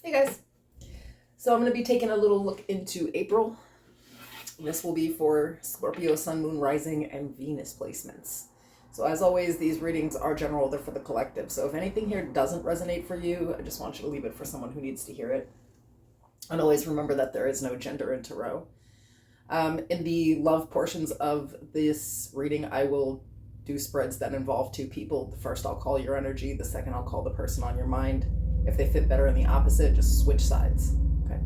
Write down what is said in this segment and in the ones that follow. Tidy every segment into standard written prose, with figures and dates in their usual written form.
Hey guys. So I'm going to be taking a little look into April. This will be for Scorpio, Sun, Moon, Rising, and Venus placements. So as always, these readings are general, they're for the collective. So if anything here doesn't resonate for you, I just want you to leave it for someone who needs to hear it. And always remember that there is no gender in tarot. In the love portions of this reading, I will do spreads that involve two people. The first I'll call your energy, the second I'll call the person on your mind. If they fit better in the opposite, just switch sides. Okay.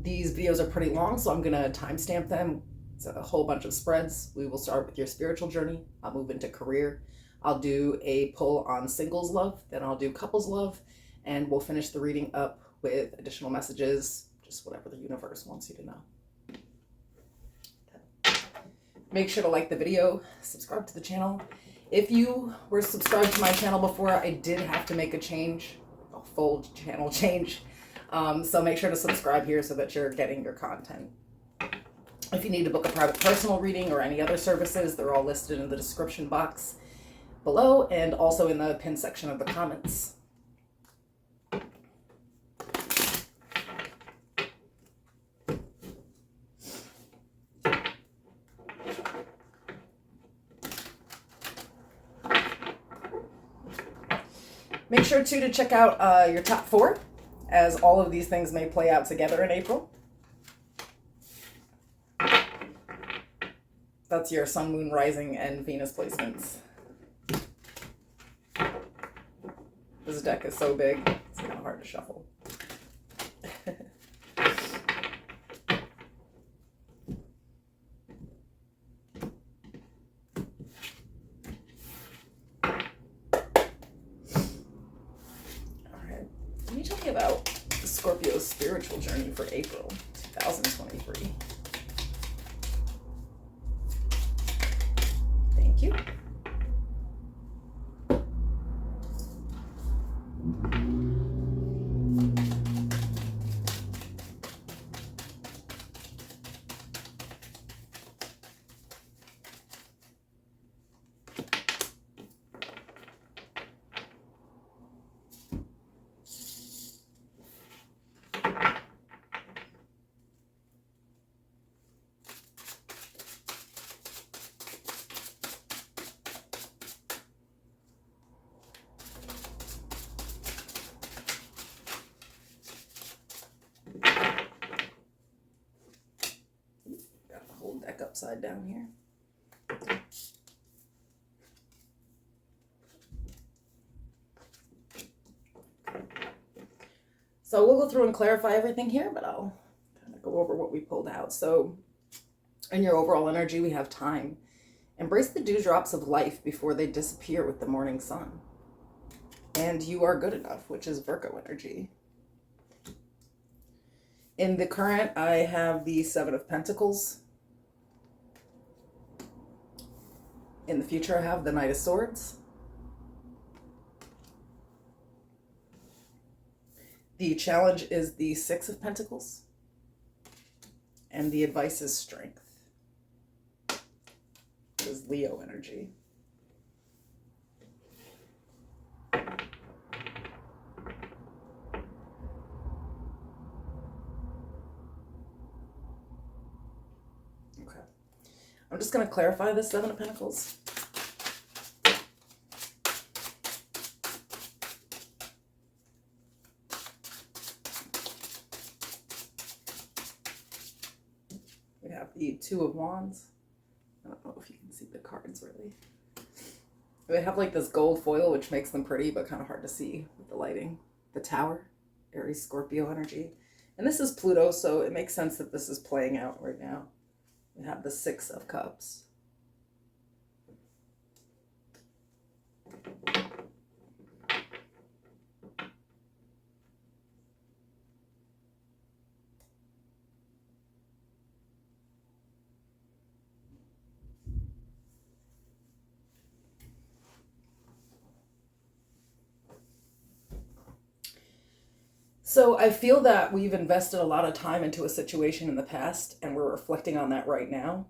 These videos are pretty long, so I'm gonna timestamp them. It's a whole bunch of spreads. We will start with your spiritual journey. I'll move into career. I'll do a pull on singles love, then I'll do couples love, and we'll finish the reading up with additional messages, just whatever the universe wants you to know. Make sure to like the video, subscribe to the channel. If you were subscribed to my channel before, I did have to make a change, a full channel change. So make sure to subscribe here so that you're getting your content. If you need to book a private personal reading or any other services, they're all listed in the description box below and also in the pinned section of the comments. Make sure too to check out your top 4, as all of these things may play out together in April. That's your Sun, Moon, Rising, and Venus placements. This deck is so big, it's kind of hard to shuffle. Let me tell you about Scorpio's spiritual journey for April 2023. Thank you. Deck upside down here. So we'll go through and clarify everything here, but I'll kind of go over what we pulled out. So in your overall energy, we have time. Embrace the dewdrops of life before they disappear with the morning sun. And you are good enough, which is Virgo energy. In the current, I have the 7 of Pentacles. In the future, I have the Knight of Swords. The challenge is the 6 of Pentacles. And the advice is strength. This is Leo energy. Okay. I'm just going to clarify the 7 of Pentacles. We have the 2 of Wands. I don't know if you can see the cards really. They have like this gold foil, which makes them pretty, but kind of hard to see with the lighting. The Tower, Aries, Scorpio energy. And this is Pluto, so it makes sense that this is playing out right now. We have the 6 of Cups. So I feel that we've invested a lot of time into a situation in the past and we're reflecting on that right now.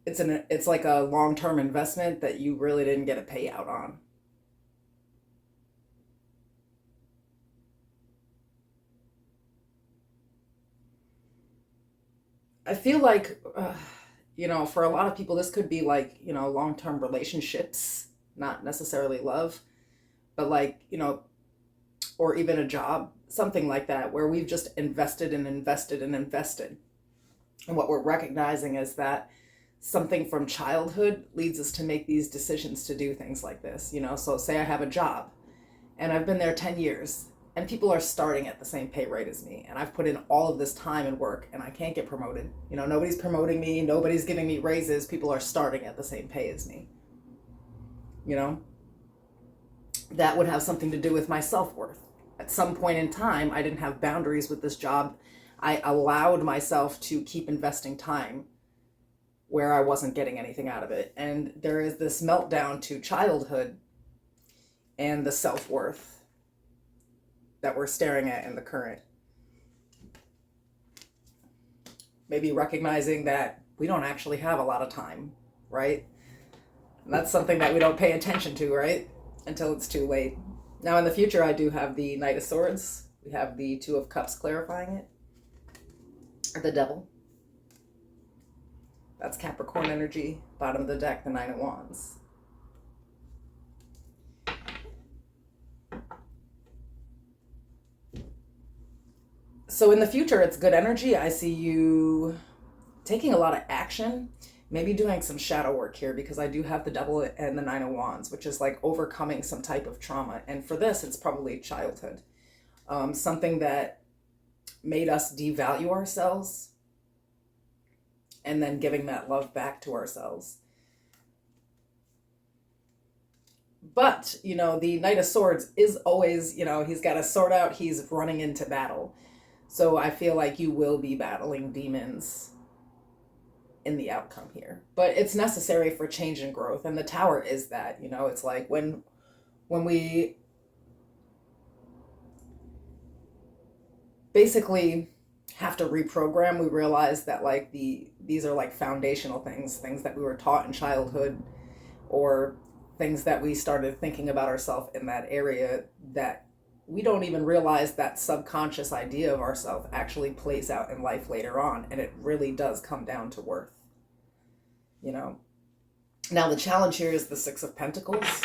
It's like a long-term investment that you really didn't get a payout on. I feel like, for a lot of people, this could be like, long-term relationships, not necessarily love, but like, or even a job, something like that, where we've just invested and invested and invested. And what we're recognizing is that something from childhood leads us to make these decisions to do things like this. So say I have a job and I've been there 10 years and people are starting at the same pay rate as me, and I've put in all of this time and work and I can't get promoted. Nobody's promoting me, nobody's giving me raises, people are starting at the same pay as me. That would have something to do with my self-worth. At some point in time, I didn't have boundaries with this job. I allowed myself to keep investing time where I wasn't getting anything out of it. And there is this meltdown to childhood and the self-worth that we're staring at in the current. Maybe recognizing that we don't actually have a lot of time, right? And that's something that we don't pay attention to, right? Until it's too late. Now in the future, I do have the Knight of Swords. We have the Two of Cups clarifying it. The Devil. That's Capricorn energy. Bottom of the deck, the Nine of Wands. So in the future, it's good energy. I see you taking a lot of action, maybe doing some shadow work here, because I do have the Devil and the Nine of Wands, which is like overcoming some type of trauma. And for this, it's probably childhood. Something that made us devalue ourselves and then giving that love back to ourselves. But, the Knight of Swords is always, he's got a sword out, he's running into battle. So I feel like you will be battling demons in the outcome here. But it's necessary for change and growth. And the Tower is that, it's like when we basically have to reprogram, we realize that like these are like foundational things that we were taught in childhood, or things that we started thinking about ourselves in that area, that we don't even realize that subconscious idea of ourselves actually plays out in life later on, and it really does come down to worth. Now the challenge here is the Six of Pentacles.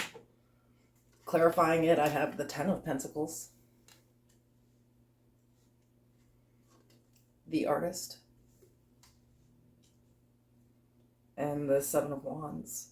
Clarifying it, I have the Ten of Pentacles. The Artist. And the Seven of Wands.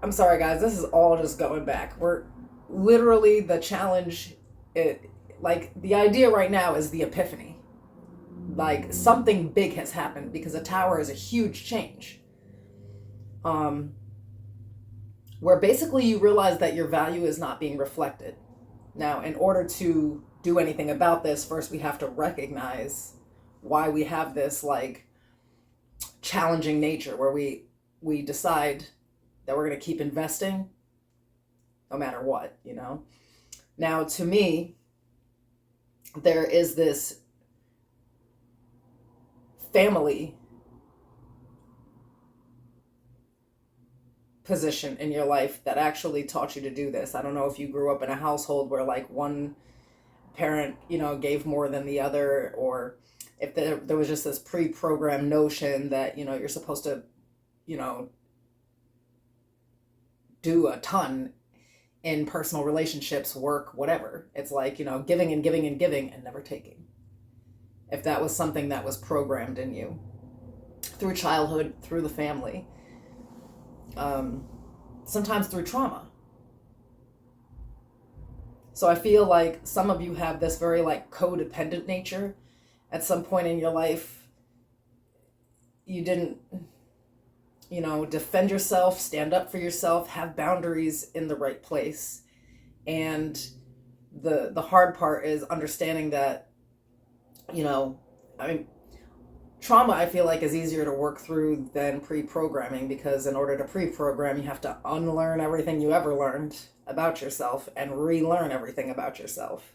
I'm sorry, guys. This is all just going back. We're literally the challenge. The idea right now is the epiphany. Like something big has happened, because a tower is a huge change. Where basically you realize that your value is not being reflected. Now, in order to do anything about this, first we have to recognize why we have this like challenging nature, where we decide that we're going to keep investing no matter what, Now, to me, there is this family position in your life that actually taught you to do this. I don't know if you grew up in a household where like one parent, gave more than the other, or if there was just this pre-programmed notion that, you're supposed to, do a ton in personal relationships, work, whatever. It's like, giving and giving and giving and never taking. If that was something that was programmed in you through childhood, through the family, sometimes through trauma. So I feel like some of you have this very like codependent nature. At some point in your life, you didn't defend yourself, stand up for yourself, have boundaries in the right place. And the hard part is understanding that, trauma, I feel like, is easier to work through than pre-programming, because in order to pre-program, you have to unlearn everything you ever learned about yourself and relearn everything about yourself.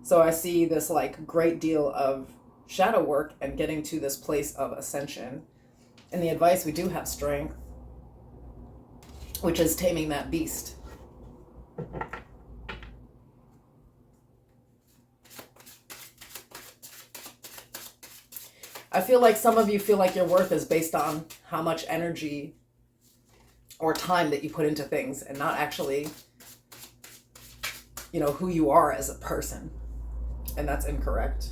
So I see this like great deal of shadow work and getting to this place of ascension. And the advice, we do have strength, which is taming that beast. I feel like some of you feel like your worth is based on how much energy or time that you put into things, and not actually, who you are as a person. And that's incorrect.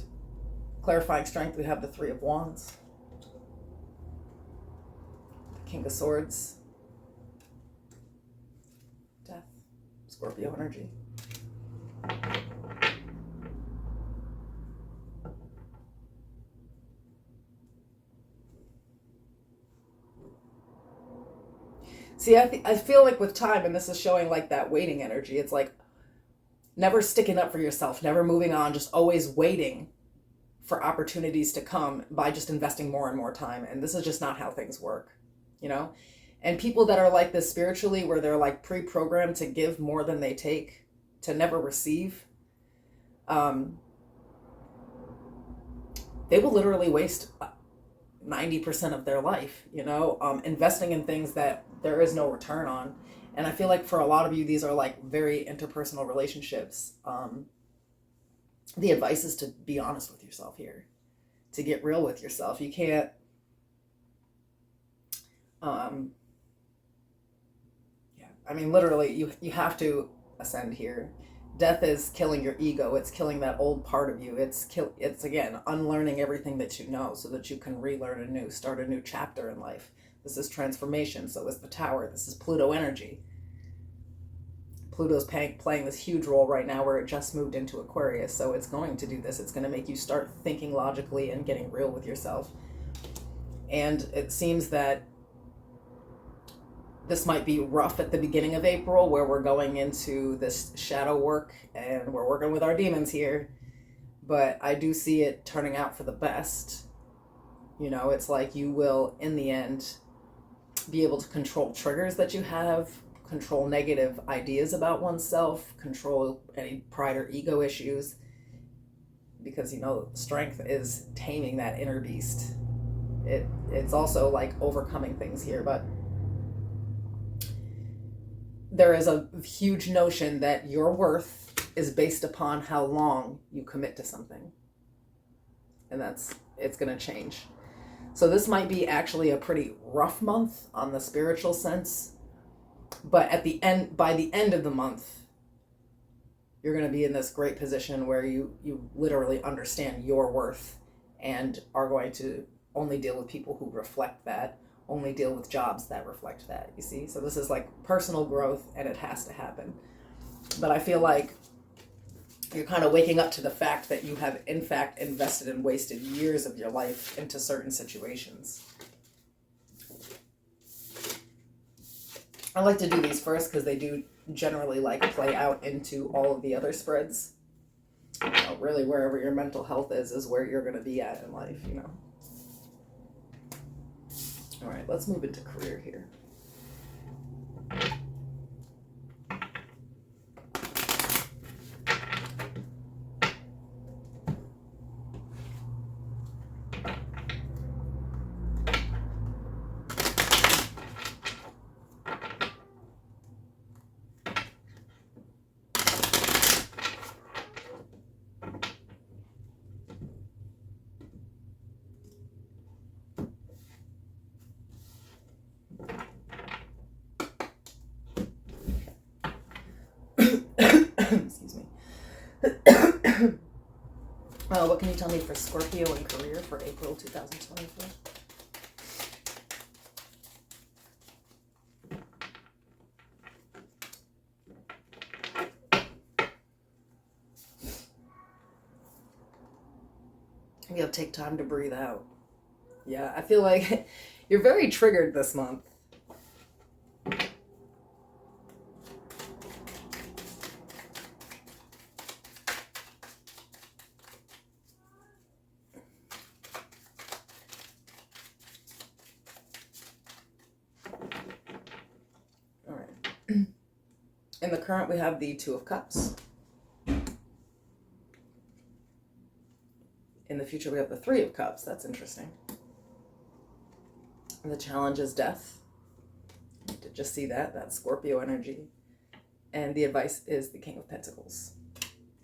Clarifying strength, we have the Three of Wands, the King of Swords, Death, Scorpio energy. See, I feel like with time, and this is showing like that waiting energy, it's like never sticking up for yourself, never moving on, just always waiting for opportunities to come by just investing more and more time. And this is just not how things work, And people that are like this spiritually, where they're like pre-programmed to give more than they take, to never receive, they will literally waste 90% of their life, investing in things that there is no return on. And I feel like for a lot of you, these are like very interpersonal relationships. The advice is to be honest with yourself here, to get real with yourself. You can't, literally, you have to ascend here. Death is killing your ego. It's killing that old part of you. It's again, unlearning everything that you know so that you can relearn anew, start a new chapter in life. This is transformation. So is the Tower. This is Pluto energy. Pluto's playing this huge role right now, where it just moved into Aquarius. So it's going to do this. It's going to make you start thinking logically and getting real with yourself. And it seems that this might be rough at the beginning of April, where we're going into this shadow work and we're working with our demons here. But I do see it turning out for the best. It's like you will, in the end, be able to control triggers that you have, control negative ideas about oneself, control any pride or ego issues. Because, strength is taming that inner beast. It's also like overcoming things here, but there is a huge notion that your worth is based upon how long you commit to something. And it's going to change. So this might be actually a pretty rough month on the spiritual sense, but by the end of the month, you're going to be in this great position where you literally understand your worth and are going to only deal with people who reflect that, only deal with jobs that reflect that, you see? So this is like personal growth, and it has to happen. But I feel like you're kind of waking up to the fact that you have, in fact, invested and wasted years of your life into certain situations. I like to do these first because they do generally like play out into all of the other spreads. Really, wherever your mental health is where you're going to be at in life, All right, let's move into career here. Excuse me. What can you tell me for Scorpio and career for April 2024? You have to take time to breathe out. Yeah, I feel like you're very triggered this month. In the current, we have the Two of Cups. In the future, we have the Three of Cups. That's interesting. And the challenge is death. Did just see that? That's Scorpio energy. And the advice is the King of Pentacles.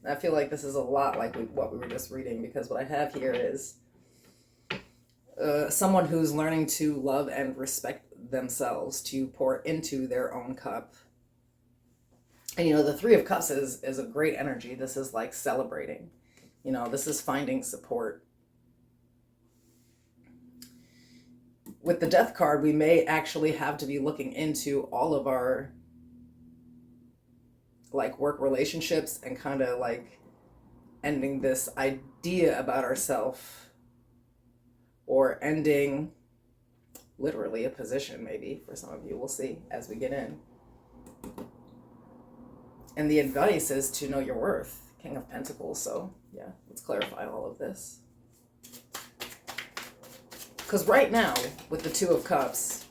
I feel like this is a lot like what we were just reading, because what I have here is someone who's learning to love and respect themselves, to pour into their own cup. And, the Three of Cups is a great energy. This is like celebrating. This is finding support. With the Death card, we may actually have to be looking into all of our work relationships and kind of ending this idea about ourselves, or ending literally a position, maybe for some of you. We'll see as we get in. And the advice is to know your worth, King of Pentacles. So yeah, let's clarify all of this. Because right now, with the Two of Cups,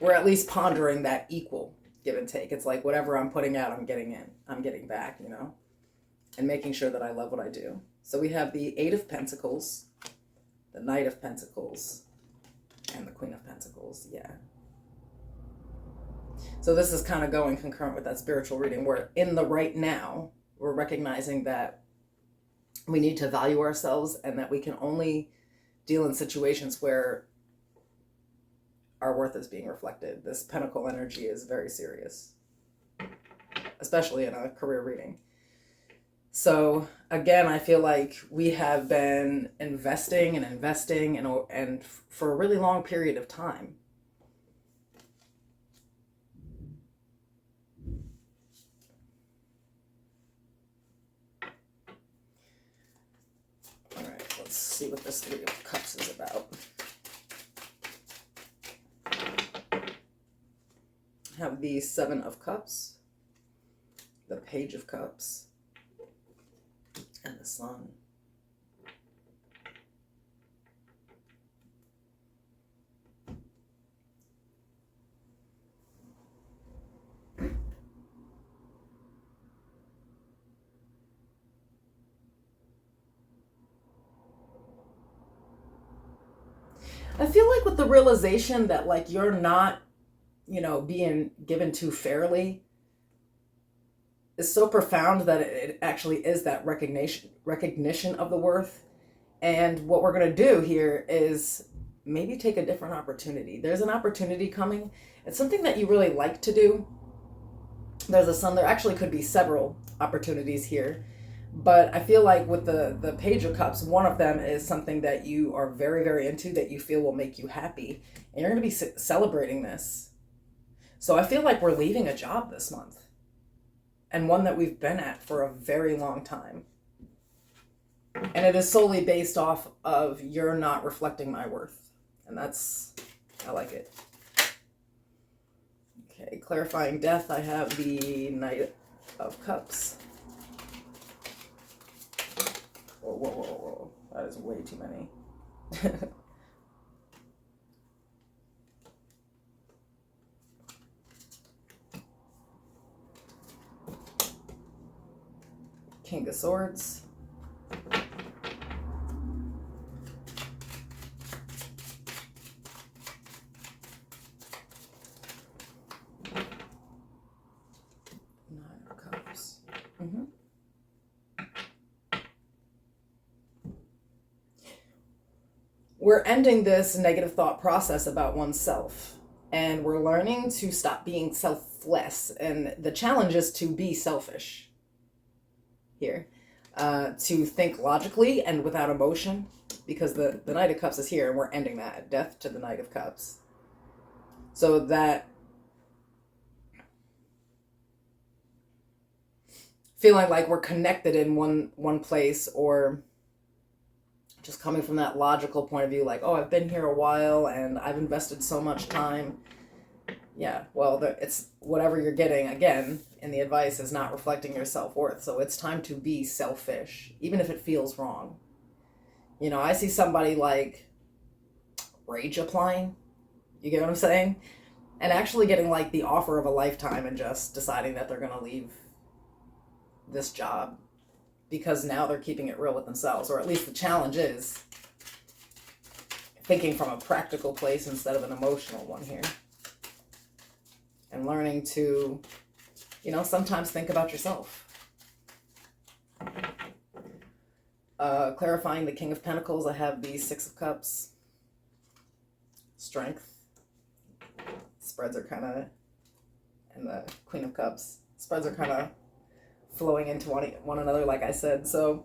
we're at least pondering that equal give and take. It's like whatever I'm putting out, I'm getting in. I'm getting back, and making sure that I love what I do. So we have the Eight of Pentacles, the Knight of Pentacles, and the Queen of Pentacles. Yeah. So this is kind of going concurrent with that spiritual reading, where in the right now, we're recognizing that we need to value ourselves, and that we can only deal in situations where our worth is being reflected. This Pentacle energy is very serious, especially in a career reading. So again, I feel like we have been investing and for a really long period of time. All right, let's see what this Three of Cups is about. Have the Seven of Cups, the Page of Cups, and the Sun. I feel like with the realization that you're not being given too fairly is so profound that it actually is that recognition of the worth. And what we're going to do here is maybe take a different opportunity. There's an opportunity coming. It's something that you really like to do. There's a Sun. There actually could be several opportunities here. But I feel like with the Page of Cups, one of them is something that you are very, very into, that you feel will make you happy. And you're going to be celebrating this. So I feel like we're leaving a job this month, and one that we've been at for a very long time. And it is solely based off of you're not reflecting my worth. And I like it. Okay, clarifying death, I have the Knight of Cups. Whoa. That is way too many. King of Swords. Nine of Cups. We're ending this negative thought process about oneself, and we're learning to stop being selfless. And the challenge is to be selfish here, to think logically and without emotion, because the Knight of Cups is here, and we're ending that. Death to the Knight of Cups. So that feeling like we're connected in one place, or just coming from that logical point of view, like, oh, I've been here a while and I've invested so much time. Yeah, well, it's whatever you're getting, again, in the advice is not reflecting your self-worth. So it's time to be selfish, even if it feels wrong. I see somebody rage applying. You get what I'm saying? and actually getting like the offer of a lifetime and just deciding that they're going to leave this job because now they're keeping it real with themselves, or at least the challenge is thinking from a practical place instead of an emotional one here, and learning to, you know, sometimes think about yourself. Clarifying the King of Pentacles, I have the Six of Cups, Strength. Spreads are kind of, and the Queen of Cups. Spreads are kind of flowing into one another, like I said. So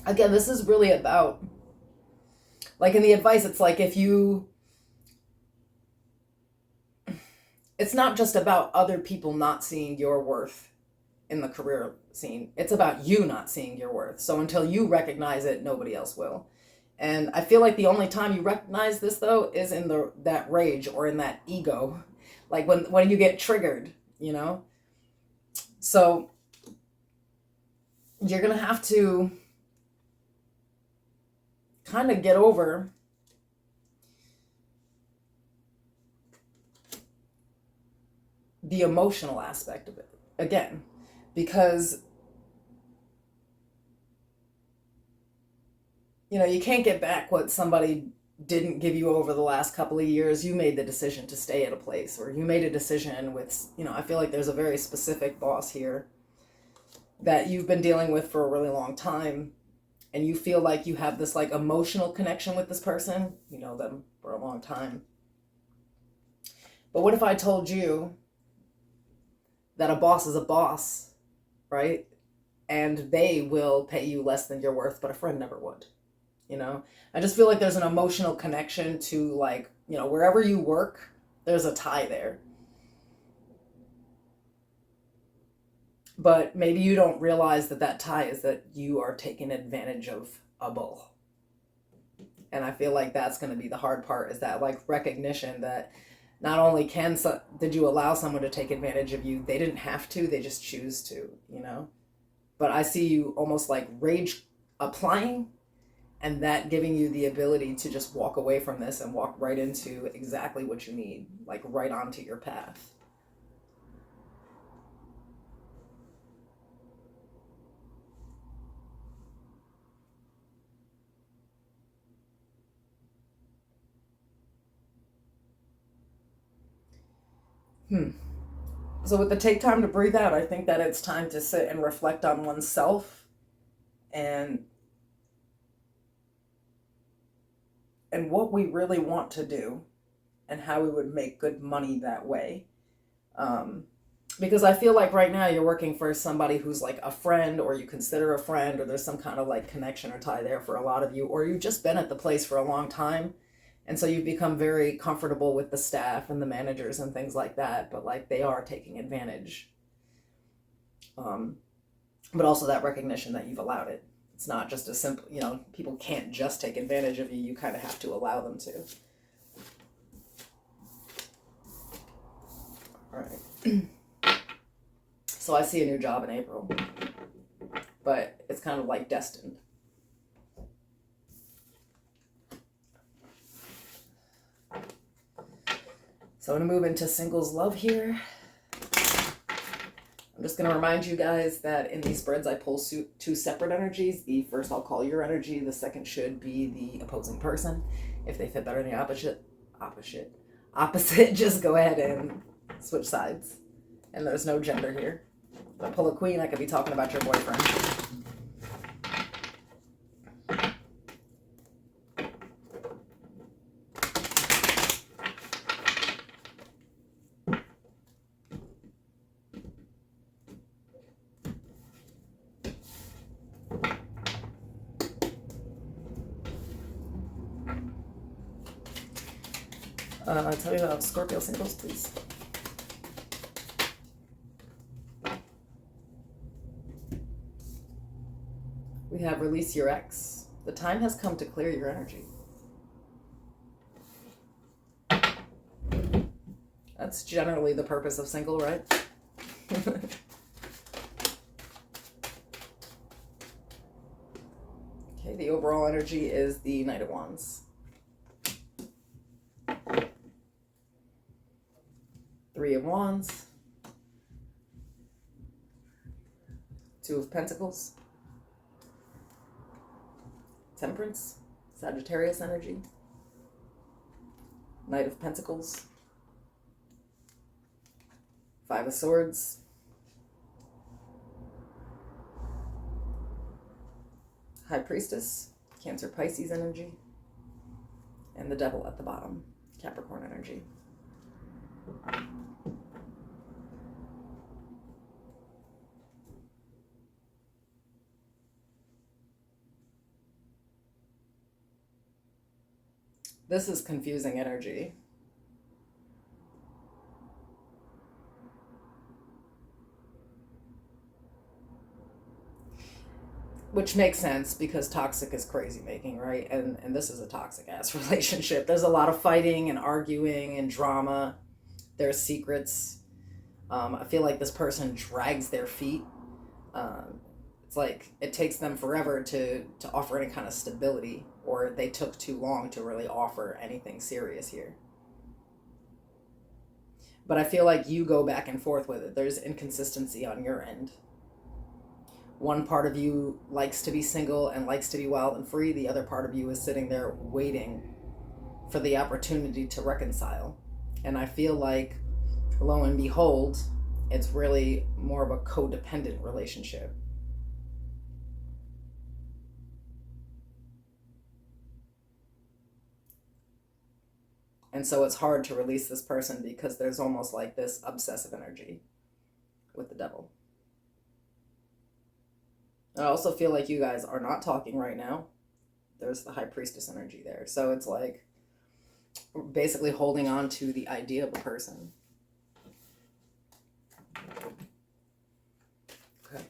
again, this is really about, like in the advice, it's like it's not just about other people not seeing your worth in the career scene. It's about you not seeing your worth. So until you recognize it, nobody else will. And I feel like the only time you recognize this, though, is in that rage or in that ego. Like when you get triggered, you know? So you're going to have to kind of get over the emotional aspect of it again, because you know, you can't get back what somebody didn't give you over the last couple of years. You made the decision to stay at a place, or you made a decision with, you know, I feel like there's a very specific boss here that you've been dealing with for a really long time, and you feel like you have this like emotional connection with this person. You know them for a long time. But what if I told you that a boss is a boss, right? And they will pay you less than you're worth, but a friend never would. You know, I just feel like there's an emotional connection to, like, you know, wherever you work, there's a tie there. But maybe you don't realize that tie is that you are taking advantage of a bull. And I feel like that's going to be the hard part, is that like recognition that not only did you allow someone to take advantage of you, they didn't have to, they just choose to, you know. But I see you almost like rage applying, and that giving you the ability to just walk away from this and walk right into exactly what you need, like right onto your path. So with the take time to breathe out, I think that it's time to sit and reflect on oneself and what we really want to do and how we would make good money that way. Because I feel like right now you're working for somebody who's like a friend, or you consider a friend, or there's some kind of like connection or tie there for a lot of you, or you've just been at the place for a long time. And so you've become very comfortable with the staff and the managers and things like that, but like they are taking advantage. But also that recognition that you've allowed it. It's not just a simple, you know, people can't just take advantage of you. You kind of have to allow them to. All right. So I see a new job in April, but it's kind of like destined. So I'm going to move into singles love here. I'm just going to remind you guys that in these spreads I pull two separate energies. The first I'll call your energy. The second should be the opposing person. If they fit better in the opposite, just go ahead and switch sides. And there's no gender here. If I pull a queen, I could be talking about your boyfriend. Tell me about Scorpio singles, please. We have release your ex. The time has come to clear your energy. That's generally the purpose of single, right? Okay, The overall energy is the Knight of Wands. 3 of Wands. 2 of Pentacles. Temperance. Sagittarius energy. Knight of Pentacles. 5 of Swords. High Priestess, Cancer Pisces energy, and the Devil at the bottom, Capricorn energy. This is confusing energy. Which makes sense because toxic is crazy making, right? And this is a toxic ass relationship. There's a lot of fighting and arguing and drama. There's secrets. I feel like this person drags their feet. It's like it takes them forever to offer any kind of stability, or they took too long to really offer anything serious here. But I feel like you go back and forth with it. There's inconsistency on your end. One part of you likes to be single and likes to be wild and free. The other part of you is sitting there waiting for the opportunity to reconcile. And I feel like, lo and behold, it's really more of a codependent relationship. And so it's hard to release this person because there's almost like this obsessive energy with the Devil. I also feel like you guys are not talking right now. There's the High Priestess energy there. So it's like basically holding on to the idea of a person. Okay.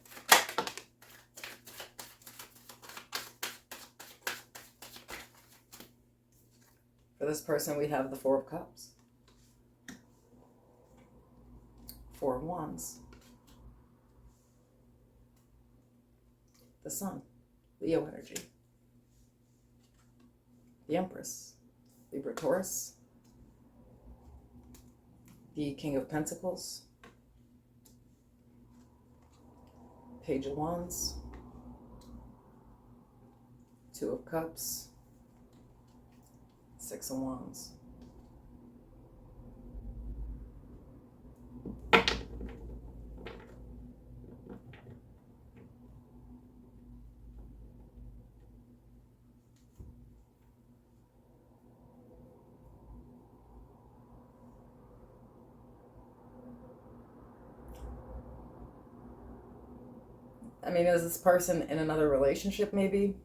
For this person, we have the 4 of Cups. 4 of Wands. The Sun, Leo energy. The Empress, Libra Taurus. The King of Pentacles. Page of Wands. 2 of Cups. 6 of Wands. I mean, is this person in another relationship maybe?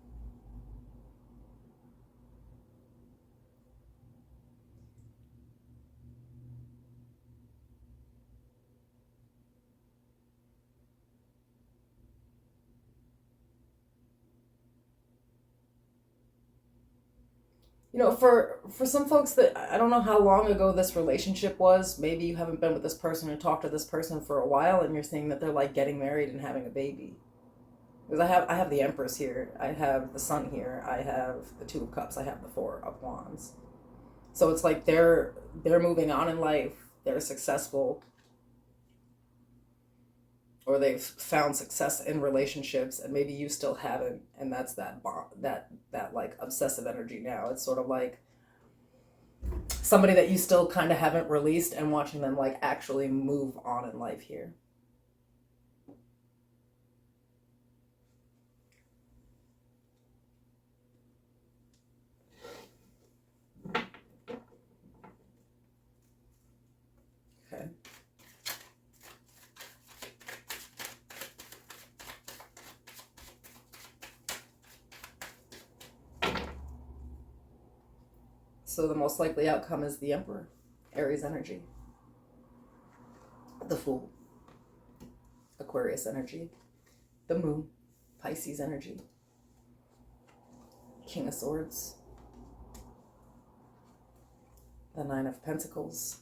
You know, for some folks that, I don't know how long ago this relationship was. Maybe you haven't been with this person or talked to this person for a while and you're seeing that they're like getting married and having a baby. Because I have the Empress here, I have the Sun here, I have the 2 of Cups, I have the 4 of Wands. So it's like they're moving on in life, they're successful, or they've found success in relationships, and maybe you still haven't, and that's that bond, that like obsessive energy now. It's sort of like somebody that you still kind of haven't released, and watching them like actually move on in life here. Okay. So the most likely outcome is the Emperor, Aries energy. The Fool, Aquarius energy. The Moon, Pisces energy. King of Swords. The 9 of Pentacles.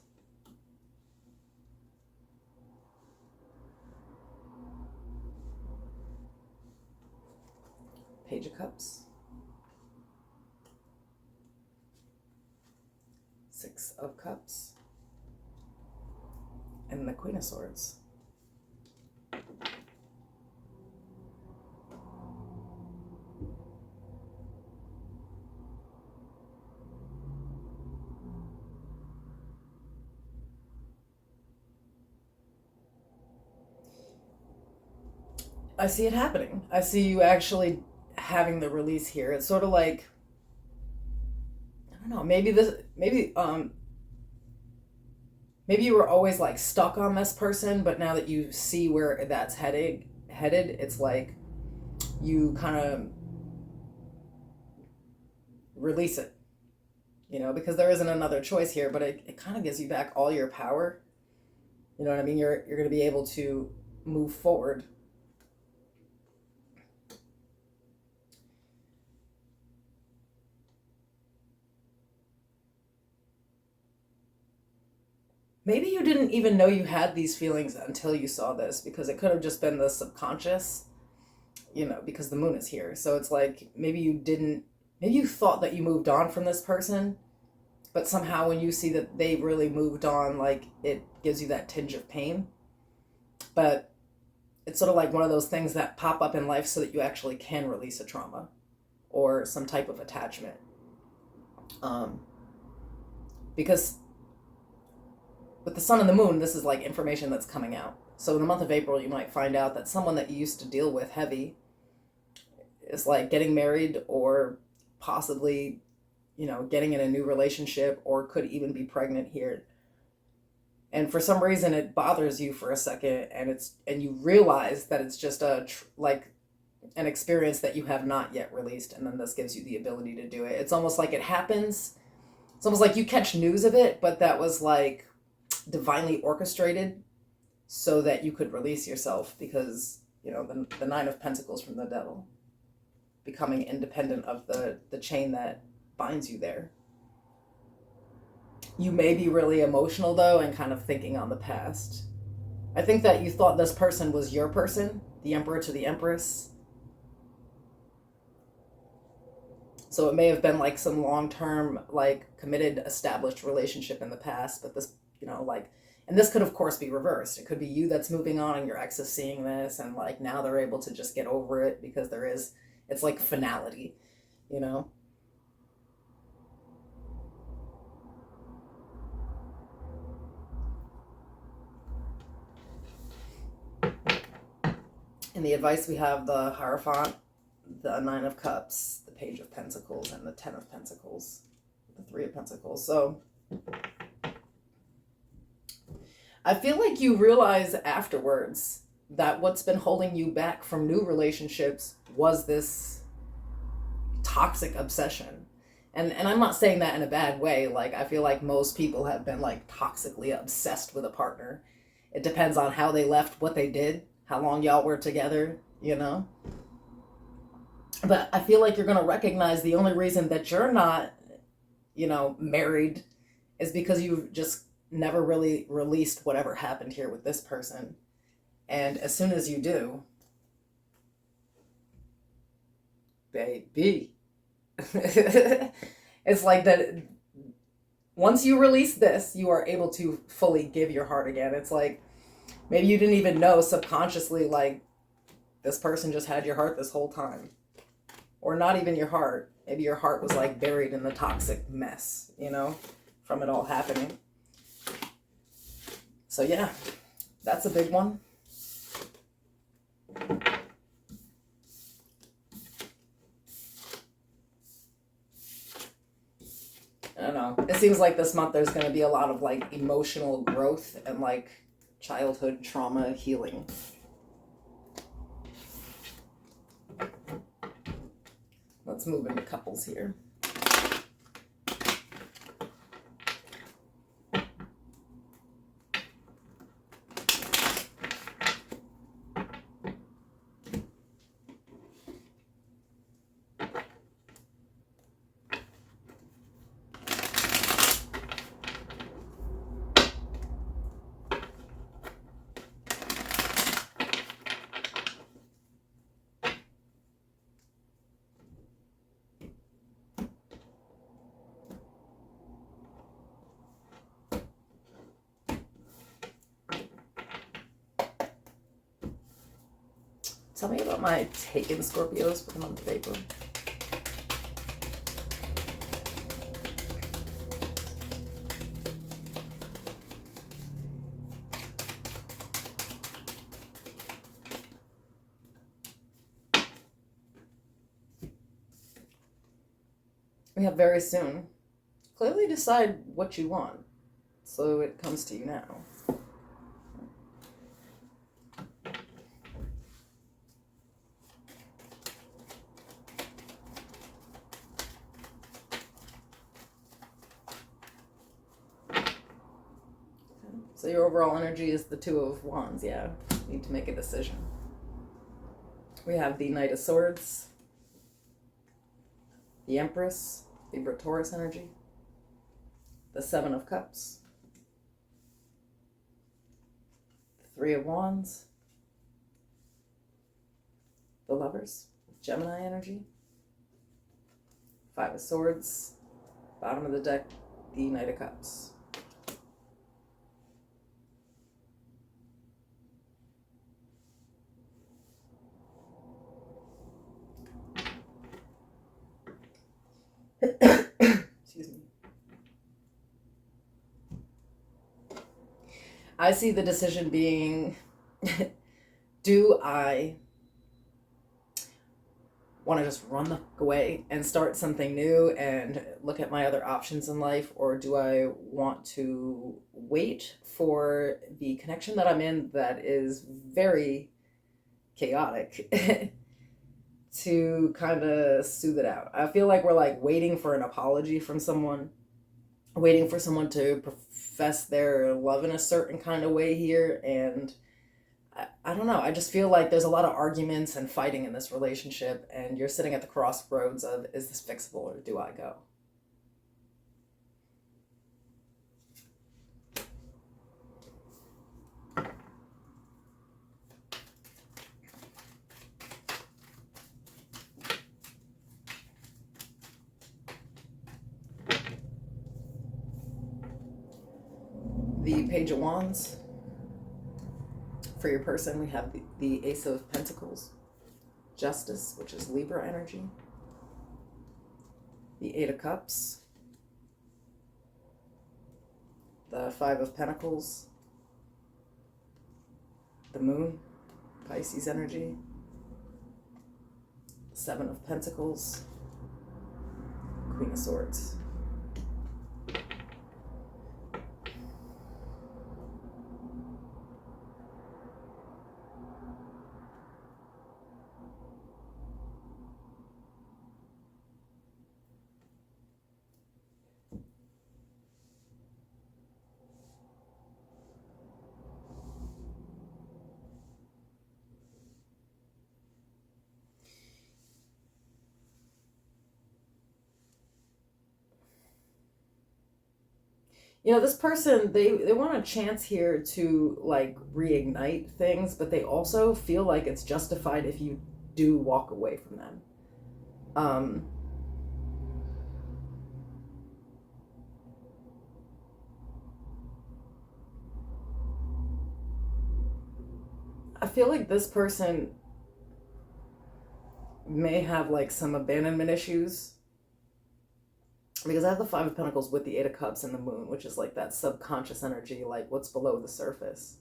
Page of Cups. Six of Cups, and the Queen of Swords. I see it happening. I see you actually having the release here. It's sort of like, I don't know, maybe you were always like stuck on this person, but now that you see where that's headed, it's like you kind of release it, because there isn't another choice here, but it kind of gives you back all your power. You know what I mean? You're going to be able to move forward. Maybe you didn't even know you had these feelings until you saw this, because it could have just been the subconscious, because the moon is here. So it's like maybe you thought that you moved on from this person, but somehow when you see that they really moved on, like it gives you that tinge of pain. But it's sort of like one of those things that pop up in life so that you actually can release a trauma or some type of attachment. Because with the sun and the moon, this is like information that's coming out. So in the month of April, you might find out that someone that you used to deal with heavy is like getting married, or possibly, getting in a new relationship, or could even be pregnant here. And for some reason it bothers you for a second, and you realize that it's just like an experience that you have not yet released, and then this gives you the ability to do it. It's almost like it happens. It's almost like you catch news of it, but that was like divinely orchestrated so that you could release yourself, because the Nine of Pentacles from the Devil, becoming independent of the chain that binds you there. You may be really emotional though, and kind of thinking on the past. I think that you thought this person was your person, the Emperor to the Empress. So it may have been like some long-term, like committed, established relationship in the past, but this, and this could of course be reversed. It could be you that's moving on and your ex is seeing this, and like now they're able to just get over it, because it's like finality, In the advice we have the Hierophant, the Nine of Cups, the Page of Pentacles, and the Ten of Pentacles, the Three of Pentacles. So I feel like you realize afterwards that what's been holding you back from new relationships was this toxic obsession. And I'm not saying that in a bad way. Like, I feel like most people have been like toxically obsessed with a partner. It depends on how they left, what they did, how long y'all were together, But I feel like you're going to recognize the only reason that you're not, married is because you've just never really released whatever happened here with this person. And as soon as you do, baby, it's like that. Once you release this, you are able to fully give your heart again. It's like, maybe you didn't even know subconsciously, like, this person just had your heart this whole time. Or not even your heart. Maybe your heart was like buried in the toxic mess, from it all happening. So yeah, that's a big one. I don't know. It seems like this month there's going to be a lot of like emotional growth and like childhood trauma healing. Let's move into couples here. Tell me about my taken Scorpios for the month of April. We have very soon. Clearly decide what you want, so it comes to you now. So your overall energy is the Two of Wands, yeah. You need to make a decision. We have the Knight of Swords, the Empress, Libra Taurus energy, the Seven of Cups, the Three of Wands, the Lovers, Gemini energy, Five of Swords, bottom of the deck, the Knight of Cups. Excuse me. I see the decision being, do I want to just run the fuck away and start something new and look at my other options in life, or do I want to wait for the connection that I'm in that is very chaotic to kind of soothe it out? I feel like we're like waiting for an apology from someone, waiting for someone to profess their love in a certain kind of way here. And I don't know, I just feel like there's a lot of arguments and fighting in this relationship, and you're sitting at the crossroads of, is this fixable or do I go? The Page of Wands. For your person, we have the Ace of Pentacles, Justice, which is Libra energy, the Eight of Cups, the Five of Pentacles, the Moon, Pisces energy, the Seven of Pentacles, Queen of Swords. You know, this person, they want a chance here to like reignite things, but they also feel like it's justified if you do walk away from them. I feel like this person may have like some abandonment issues, because I have the Five of Pentacles with the Eight of Cups and the Moon, which is like that subconscious energy, like what's below the surface.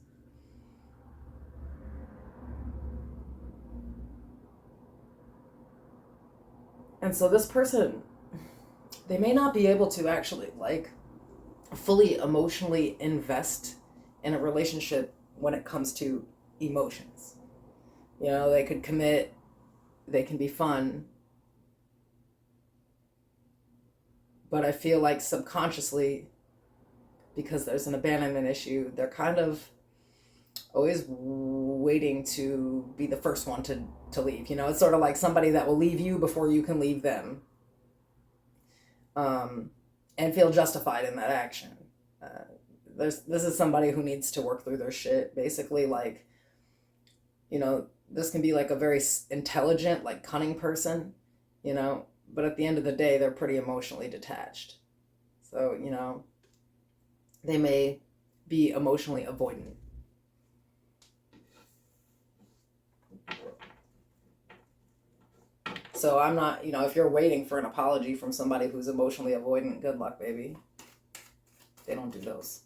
And so this person, they may not be able to actually like fully emotionally invest in a relationship when it comes to emotions. You know, they could commit, they can be fun, but I feel like subconsciously, because there's an abandonment issue, they're kind of always waiting to be the first one to leave. You know, it's sort of like somebody that will leave you before you can leave them, and feel justified in that action. This is somebody who needs to work through their shit, basically. Like, you know, this can be like a very intelligent, like cunning person, you know, but at the end of the day, they're pretty emotionally detached. So, you know, they may be emotionally avoidant. So I'm not, if you're waiting for an apology from somebody who's emotionally avoidant, good luck, baby. They don't do those.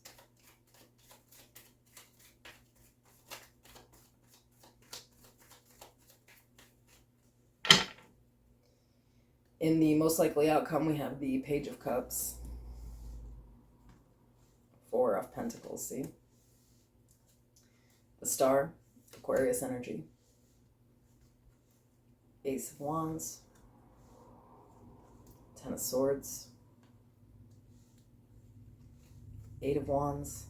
In the most likely outcome, we have the Page of Cups. Four of Pentacles, see? The Star, Aquarius energy. Ace of Wands. Ten of Swords. Eight of Wands.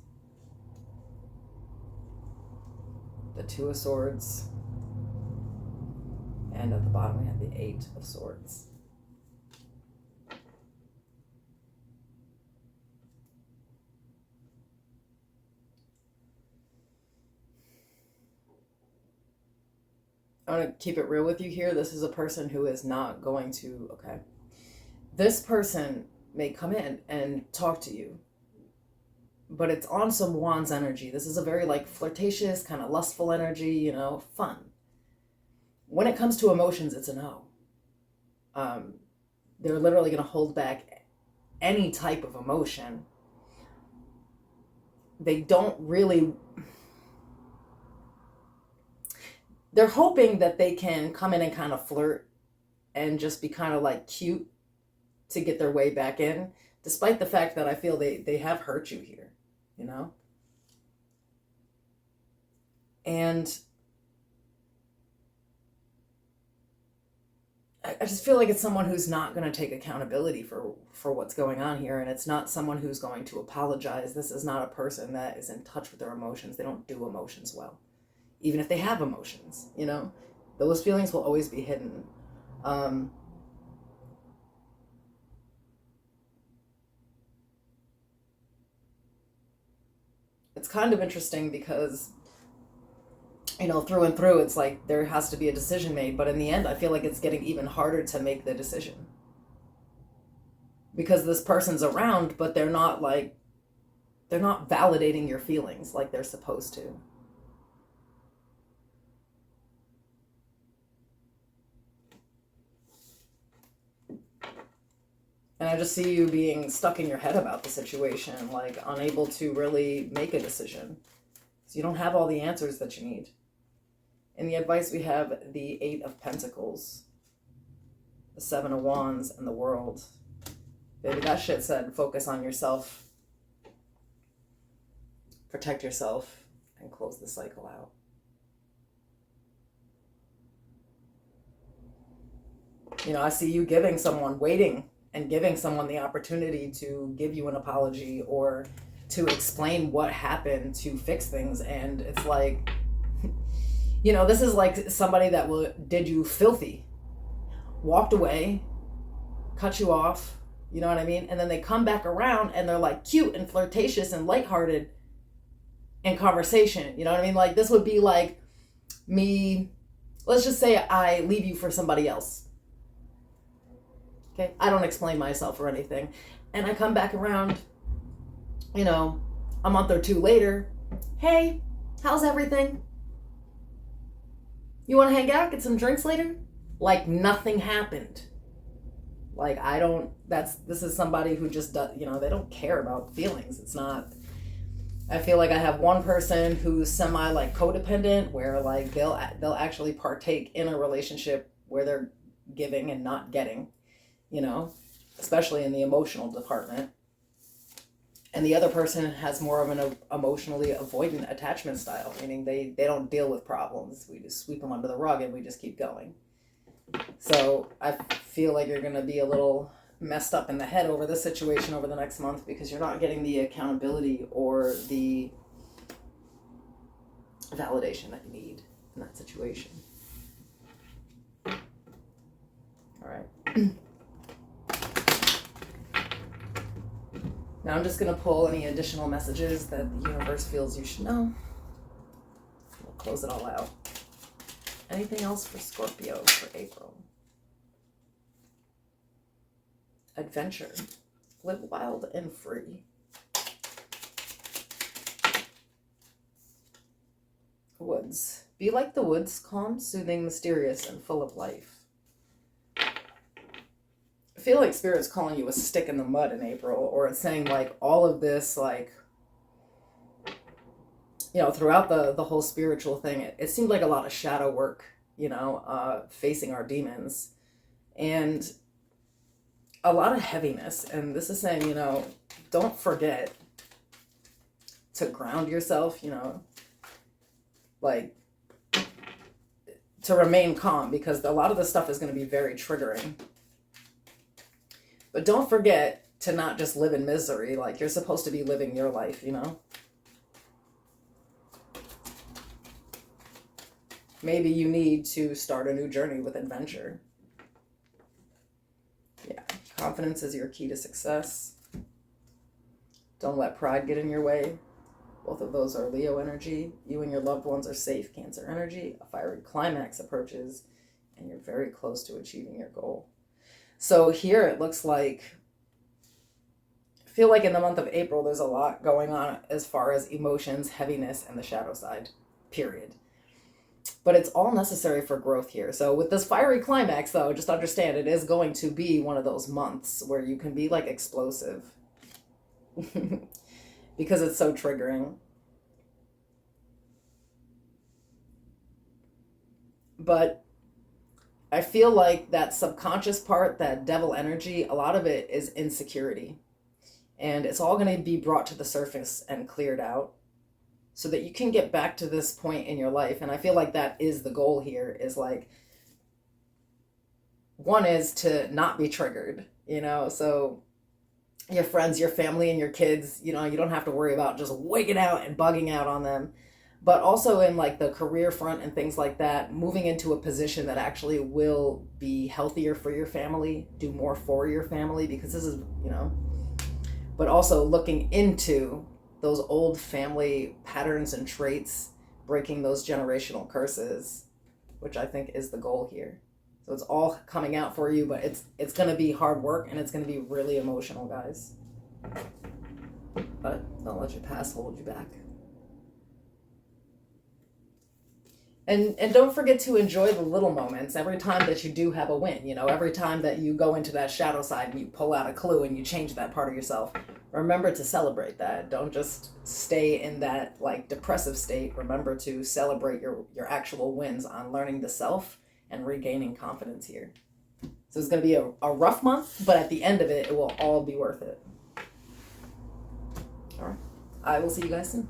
The Two of Swords. And at the bottom, we have the Eight of Swords. I want to keep it real with you here. This is a person who is not going to, okay. This person may come in and talk to you, but it's on some Wands energy. This is a very like flirtatious, kind of lustful energy, fun. When it comes to emotions, it's a no. They're literally going to hold back any type of emotion. They don't really... They're hoping that they can come in and kind of flirt and just be kind of like cute to get their way back in, despite the fact that I feel they have hurt you here, And I just feel like it's someone who's not going to take accountability for what's going on here, and it's not someone who's going to apologize. This is not a person that is in touch with their emotions. They don't do emotions well. Even if they have emotions, those feelings will always be hidden. It's kind of interesting because, through and through, it's like there has to be a decision made. But in the end, I feel like it's getting even harder to make the decision. Because this person's around, but they're not validating your feelings like they're supposed to. And I just see you being stuck in your head about the situation, like unable to really make a decision. So you don't have all the answers that you need. In the advice, we have the Eight of Pentacles, the Seven of Wands, and the World. Baby, that shit said focus on yourself, protect yourself, and close the cycle out. I see you waiting and giving someone the opportunity to give you an apology or to explain what happened to fix things. And it's like, this is like somebody that did you filthy, walked away, cut you off, you know what I mean? And then they come back around and they're like cute and flirtatious and lighthearted in conversation. You know what I mean? Like this would be like me, let's just say I leave you for somebody else. Okay, I don't explain myself or anything. And I come back around, a month or two later. Hey, how's everything? You want to hang out, get some drinks later? Like nothing happened. Like this is somebody who just does, they don't care about feelings. It's not, I feel like I have one person who's semi like codependent where like they'll actually partake in a relationship where they're giving and not getting. Especially in the emotional department. And the other person has more of an emotionally avoidant attachment style, meaning they don't deal with problems. We just sweep them under the rug and we just keep going. So I feel like you're going to be a little messed up in the head over this situation over the next month because you're not getting the accountability or the validation that you need in that situation. All right. Now I'm just going to pull any additional messages that the universe feels you should know. We'll close it all out. Anything else for Scorpio for April? Adventure. Live wild and free. Woods. Be like the woods, calm, soothing, mysterious, and full of life. feel like Spirit's calling you a stick in the mud in April, or it's saying like all of this, like, you know, throughout the whole spiritual thing, it seemed like a lot of shadow work, you know, facing our demons, and a lot of heaviness. And this is saying, you know, don't forget to ground yourself, you know, like to remain calm, because a lot of this stuff is going to be very triggering. But don't forget to not just live in misery. Like, you're supposed to be living your life, you know? Maybe you need to start a new journey with adventure. Yeah, confidence is your key to success. Don't let pride get in your way. Both of those are Leo energy. You and your loved ones are safe, Cancer energy. A fiery climax approaches, and you're very close to achieving your goal. So here it looks like, I feel like in the month of April, there's a lot going on as far as emotions, heaviness, and the shadow side, period. But it's all necessary for growth here. So with this fiery climax, though, just understand it is going to be one of those months where you can be like explosive because it's so triggering. But I feel like that subconscious part, that devil energy, a lot of it is insecurity. And it's all going to be brought to the surface and cleared out so that you can get back to this point in your life. And I feel like that is the goal here, is like, one is to not be triggered, you know? So your friends, your family, and your kids, you know, you don't have to worry about just wigging out and bugging out on them. But also in like the career front and things like that, moving into a position that actually will be healthier for your family, do more for your family, because this is, you know, but also looking into those old family patterns and traits, breaking those generational curses, which I think is the goal here. So it's all coming out for you, but it's going to be hard work, and it's going to be really emotional, guys. But don't let your past hold you back. And don't forget to enjoy the little moments every time that you do have a win. You know, every time that you go into that shadow side and you pull out a clue and you change that part of yourself, remember to celebrate that. Don't just stay in that like depressive state. Remember to celebrate your actual wins on learning the self and regaining confidence here. So it's going to be a rough month, but at the end of it, it will all be worth it. All right. I will see you guys soon.